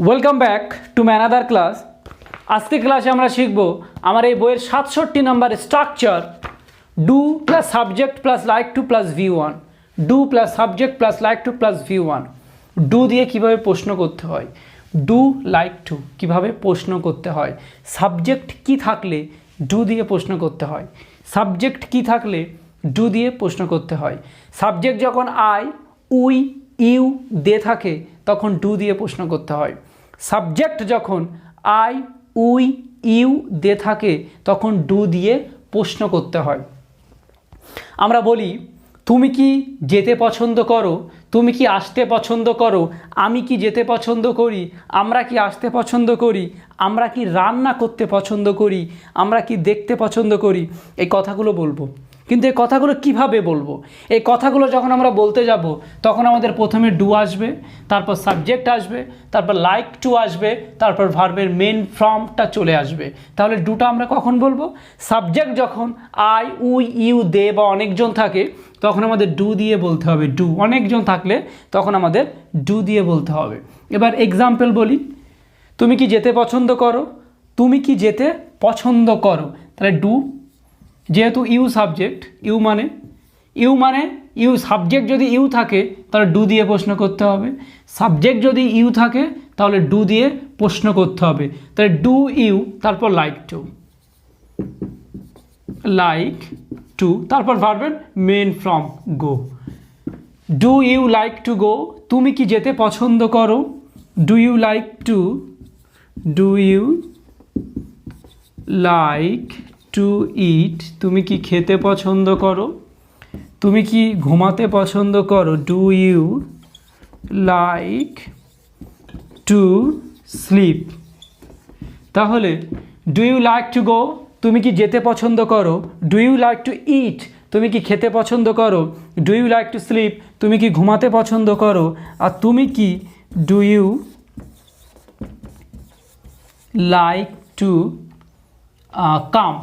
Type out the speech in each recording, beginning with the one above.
Welcome back to my another class. আজকে ক্লাসে আমরা শিখব আমার এই বইয়ের 67 number structure do plus subject plus like to plus V1। Do plus subject plus like to plus V1। Do দিয়ে কিভাবে প্রশ্ন করতে হয়, ডু লাইক টু কিভাবে প্রশ্ন করতে হয়, সাবজেক্ট কি থাকলে ডু দিয়ে প্রশ্ন করতে হয়, সাবজেক্ট কি থাকলে ডু দিয়ে প্রশ্ন করতে হয়, সাবজেক্ট যখন আই উই ইউ দে থাকে তখন ডু দিয়ে প্রশ্ন করতে হয়, সাবজেক্ট যখন আই উই ইউ দে থাকে তখন ডু দিয়ে প্রশ্ন করতে হয়। আমরা বলি তুমি কি যেতে পছন্দ করো, তুমি কি আসতে পছন্দ করো, আমি কি যেতে পছন্দ করি, আমরা কি আসতে পছন্দ করি, আমরা কি রান্না করতে পছন্দ করি, আমরা কি দেখতে পছন্দ করি। এই কথাগুলো বলবো, কিন্তু এই কথাগুলো কিভাবে বলবো? এই কথাগুলো যখন আমরা বলতে যাব তখন আমাদের প্রথমে ডু আসবে, তারপর সাবজেক্ট আসবে, তারপর লাইক টু আসবে, তারপর ভার্বের মেন ফর্মটা চলে আসবে। তাহলে ডুটা আমরা কখন বলবো? সাবজেক্ট যখন আই উই ইউ দে বা অনেকজন থাকে তখন আমাদের ডু দিয়ে বলতে হবে। ডু অনেকজন থাকলে তখন আমাদের ডু দিয়ে বলতে হবে। এবার এক্সাম্পল বলি, তুমি কি যেতে পছন্দ করো, তুমি কি যেতে পছন্দ করো, তাহলে ডু, যেহেতু ইউ সাবজেক্ট, ইউ সাবজেক্ট যদি ইউ থাকে তাহলে ডু দিয়ে প্রশ্ন করতে হবে, সাবজেক্ট যদি ইউ থাকে তাহলে ডু দিয়ে প্রশ্ন করতে হবে। তাহলে ডু ইউ, তারপর লাইক টু, তারপর ভার্বের main form go. Do you like to go, তুমি কি যেতে পছন্দ করো, do you like to eat, তুমি কি খেতে পছন্দ করো, তুমি কি ঘুমাতে পছন্দ করো, do you like to sleep. তাহলে do you like to go, তুমি কি যেতে পছন্দ করো, do you like to eat, তুমি কি খেতে পছন্দ করো, do you like to sleep, তুমি কি ঘুমাতে পছন্দ করো, আর তুমি কি do you like to come,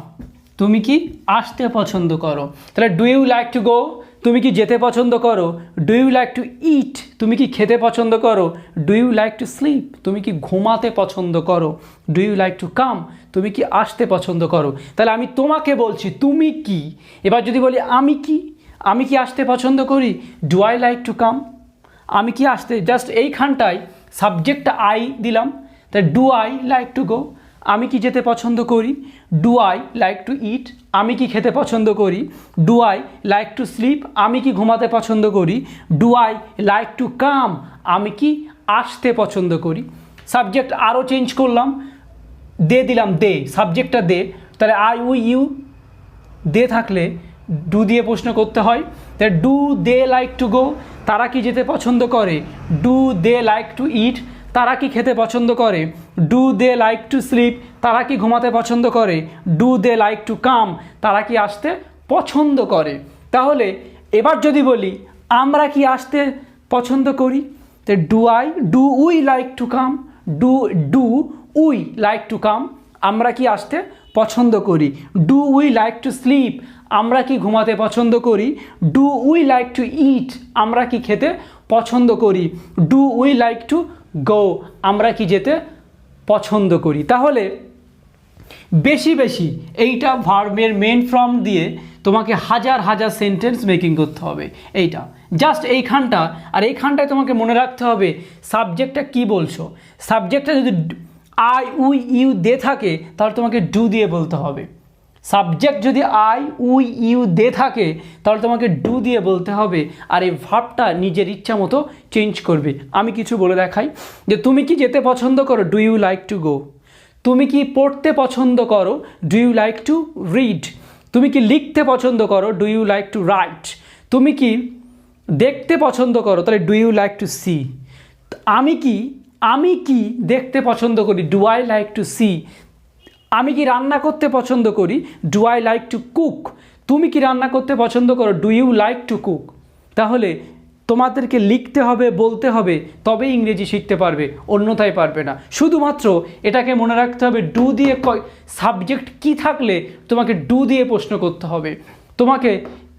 তুমি কি আসতে পছন্দ করো। তাহলে do you like to go, তুমি কি যেতে পছন্দ করো, do you like to eat, তুমি কি খেতে পছন্দ করো, do you like to sleep, তুমি কি ঘুমাতে পছন্দ করো, do you like to come, তুমি কি আসতে পছন্দ করো। তাহলে আমি তোমাকে বলছি তুমি কি। এবার যদি বলি আমি কি আসতে পছন্দ করি, do I like to come, আমি কি আসতে, জাস্ট এইখানটায় সাবজেক্টটা আই দিলাম, তাই do I like to go, আমি কি যেতে পছন্দ করি, do I like to eat, আমি কি খেতে পছন্দ করি, do I like to sleep, আমি কি ঘুমাতে পছন্দ করি, do I like to come, আমি কি আসতে পছন্দ করি। সাবজেক্ট আরও চেঞ্জ করলাম, দে দিলাম, দে, সাবজেক্টটা দে, তাহলে আই উই ইউ দে থাকলে ডু দিয়ে প্রশ্ন করতে হয়। তাহলে do they like to go, তারা কি যেতে পছন্দ করে, do they like to eat, তারা কি খেতে পছন্দ করে, do they like to sleep, তারা কি ঘুমাতে পছন্দ করে, do they like to come, তারা কি আসতে পছন্দ করে। তাহলে এবার যদি বলি আমরা কি আসতে পছন্দ করি, তো do we like to come, do we like to come, আমরা কি আসতে পছন্দ করি, do we like to sleep, আমরা কি ঘুমাতে পছন্দ করি, do we like to eat, আমরা কি খেতে পছন্দ করি, do we like to go, আমরা কি যেতে পছন্দ করি। তাহলে বেশি এইটা ভার্বের মেন ফর্ম দিয়ে তোমাকে হাজার সেন্টেন্স মেকিং করতে হবে। এইটা জাস্ট এইখানটা, আর এইখানটায় তোমাকে মনে রাখতে হবে সাবজেক্টটা কি বলছো। সাবজেক্টটা যদি আই উই ইউ দে থাকে তাহলে তোমাকে ডু দিয়ে বলতে হবে। সাবজেক্ট যদি আই উই ইউ দে থাকে তাহলে তোমাকে ডু দিয়ে বলতে হবে, আর এই ভার্বটা নিজের ইচ্ছা মতো চেঞ্জ করবে। আমি কিছু বলে দেখাই, যে তুমি কি যেতে পছন্দ করো, do you like to go, তুমি কি পড়তে পছন্দ করো, do you like to read, তুমি কি লিখতে পছন্দ করো, do you like to write, তুমি কি দেখতে পছন্দ করো, তাহলে do you like to see, আমি কি দেখতে পছন্দ করি, do I like to see, আমি কি রান্না করতে পছন্দ করি, do I like to cook, তুমি কি রান্না করতে পছন্দ করো, do you like to cook. তাহলে তোমাদেরকে লিখতে হবে, বলতে হবে, তবে ইংরেজি শিখতে পারবে, অন্যথায় পারবে না। শুধুমাত্র এটাকে মনে রাখতে হবে ডু দিয়ে সাবজেক্ট কি থাকলে তোমাকে ডু দিয়ে প্রশ্ন করতে হবে। তোমাকে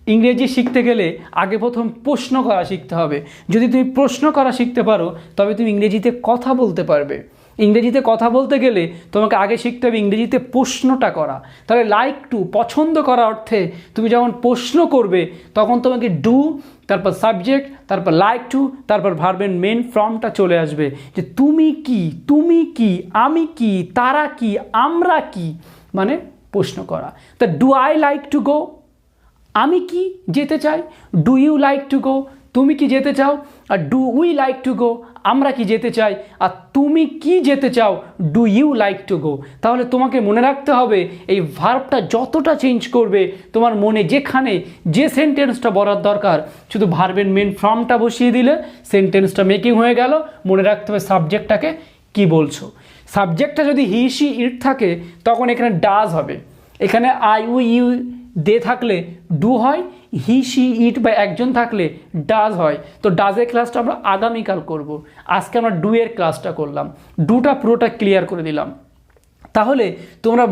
ইংরেজি শিখতে গেলে আগে প্রথম প্রশ্ন করা শিখতে হবে। যদি তুমি প্রশ্ন করা শিখতে পারো তবে তুমি ইংরেজিতে কথা বলতে পারবে। ইংরেজিতে কথা বলতে গেলে তোমাকে আগে শিখতে হবে ইংরেজিতে প্রশ্নটা করা। তাহলে লাইক টু পছন্দ করা অর্থে তুমি যখন প্রশ্ন করবে তখন তোমাকে ডু, তারপর সাবজেক্ট, তারপর লাইক টু, তারপর ভার্বের মেন ফর্মটা চলে আসবে যে তুমি কি, আমি কি, তারা কি, আমরা কি, মানে প্রশ্ন করা। তা do I like to go, আমি কি যেতে চাই। Do you like to go, তুমি কি যেতে চাও। আর do we like to go, আমরা কি যেতে চাই। আর তুমি কি যেতে চাও, do you like to go. তাহলে তোমাকে মনে রাখতে হবে এই ভার্বটা যতটা চেঞ্জ করবে তোমার মনে যেখানে যে সেন্টেন্সটা বলার দরকার শুধু ভার্বের মেন ফর্মটা বসিয়ে দিলে সেন্টেন্সটা মেকিং হয়ে গেল। মনে রাখতে হবে সাবজেক্টটাকে কি বলছো। সাবজেক্টটা যদি হি সি ইট থাকে তখন এখানে ডাজ হবে। এখানে আই উই ইউ দে থাকলে ডু হয়, হি সি ইট বা একজন থাকলে ডাজ হয়। তো ডাজের ক্লাসটা আমরা আগামীকাল করব। আজকে আমরা ডু এর ক্লাসটা করলাম, ডুটা পুরোটা ক্লিয়ার করে দিলাম। তাহলে তোমরা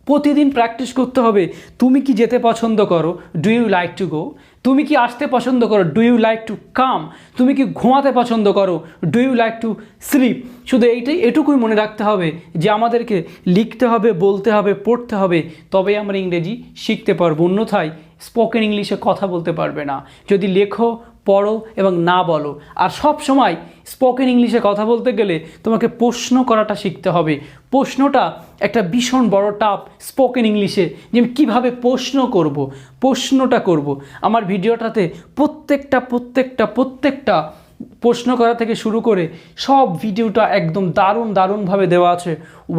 প্রতিদিন প্র্যাকটিস করতে হবে। তুমি কি যেতে পছন্দ করো, do you like to go. তুমি কি আসতে পছন্দ করো, do you like to come. তুমি কি ঘুমাতে পছন্দ করো, do you like to sleep. শুধু এটুকুই মনে রাখতে হবে যে আমাদেরকে লিখতে হবে, বলতে হবে, পড়তে হবে, তবেই আমরা ইংরেজি শিখতে পারবো। অন্যথায় স্পোকেন ইংলিশে কথা বলতে পারবে না যদি লেখো, পড়ো এবং না বলো। আর সব সময় স্পোকেন ইংলিশে কথা বলতে গেলে তোমাকে প্রশ্ন করাটা শিখতে হবে। প্রশ্নটা একটা ভীষণ বড় টাপ স্পোকেন ইংলিশে, যে আমি কীভাবে প্রশ্নটা করব। আমার ভিডিওটাতে প্রত্যেকটা প্রশ্ন করা থেকে শুরু করে সব ভিডিওটা একদম দারুণভাবে দেওয়া আছে।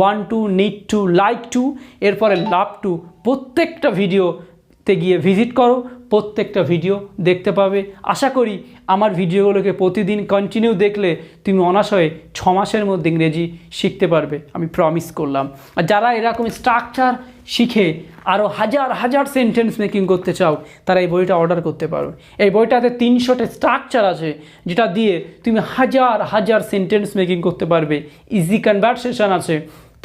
1 to, need to, like to, এরপরে লাভ টু। প্রত্যেকটা ভিডিওতে গিয়ে ভিজিট করো, প্রত্যেকটা ভিডিও দেখতে পাবে। আশা করি আমার ভিডিওগুলোকে প্রতিদিন কন্টিনিউ দেখলে তুমি অনায়াসে 6 মাসের মধ্যে ইংরেজি শিখতে পারবে, আমি প্রমিস করলাম। আর যারা এরকম স্ট্রাকচার শিখে আরও হাজার সেন্টেন্স মেকিং করতে চাও তারা এই বইটা অর্ডার করতে পারো। এই বইটাতে 300টা স্ট্রাকচার আছে যেটা দিয়ে তুমি হাজার সেন্টেন্স মেকিং করতে পারবে। ইজি কনভারসেশন আছে,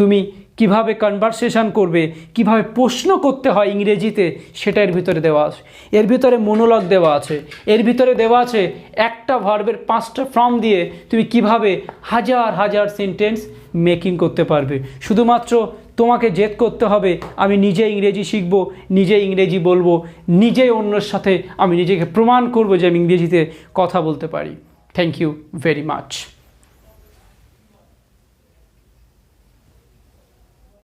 তুমি কিভাবে কনভারসেশন করবে, কিভাবে প্রশ্ন করতে হয় ইংরেজিতে সেটা এর ভিতরে দেওয়া আছে। এর ভিতরে মনোলগ দেওয়া আছে, এর ভিতরে দেওয়া আছে একটা ভার্বের 5টা ফর্ম দিয়ে তুমি কিভাবে হাজার সেন্টেন্স মেকিং করতে পারবে। শুধুমাত্র তোমাকে জেদ করতে হবে আমি নিজে ইংরেজি শিখব, নিজে ইংরেজি বলবো, নিজেই অন্যের সাথে আমি নিজেকে প্রমাণ করব যে আমি ইংরেজিতে কথা বলতে পারি। Thank you very much.